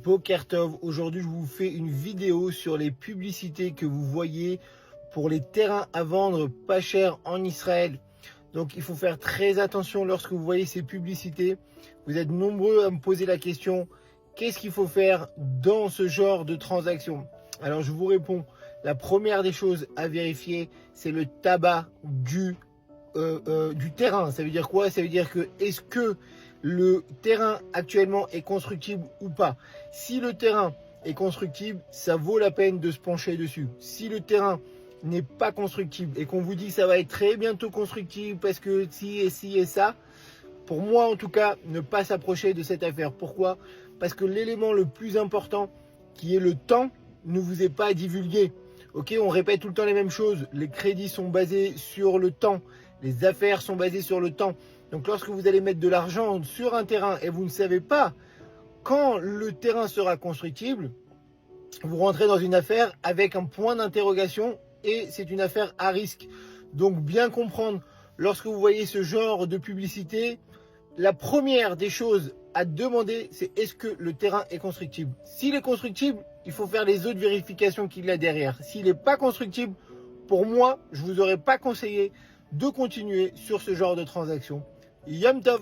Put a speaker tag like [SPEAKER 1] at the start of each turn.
[SPEAKER 1] Boker Tov. Aujourd'hui, je vous fais une vidéo sur les publicités que vous voyez pour les terrains à vendre pas cher en Israël. Donc, il faut faire très attention lorsque vous voyez ces publicités. Vous êtes nombreux à me poser la question, qu'est-ce qu'il faut faire dans ce genre de transaction? Alors, je vous réponds, la première des choses à vérifier, c'est le tabac du terrain. Ça veut dire quoi? Ça veut dire que est-ce que le terrain actuellement est constructible ou pas? Si le terrain est constructible, ça vaut la peine de se pencher dessus. Si le terrain n'est pas constructible et qu'on vous dit que ça va être très bientôt constructible parce que ci et ça, pour moi en tout cas, ne pas s'approcher de cette affaire. Pourquoi? Parce que l'élément le plus important, qui est le temps, ne vous est pas divulgué. Ok, on répète tout le temps les mêmes choses. Les crédits sont basés sur le temps. Les affaires sont basées sur le temps. Donc lorsque vous allez mettre de l'argent sur un terrain et vous ne savez pas quand le terrain sera constructible, vous rentrez dans une affaire avec un point d'interrogation et c'est une affaire à risque. Donc bien comprendre, lorsque vous voyez ce genre de publicité, la première des choses à demander, c'est est-ce que le terrain est constructible? S'il est constructible, il faut faire les autres vérifications qu'il y a derrière. S'il n'est pas constructible, pour moi, je ne vous aurais pas conseillé de continuer sur ce genre de transaction. Yom Tov!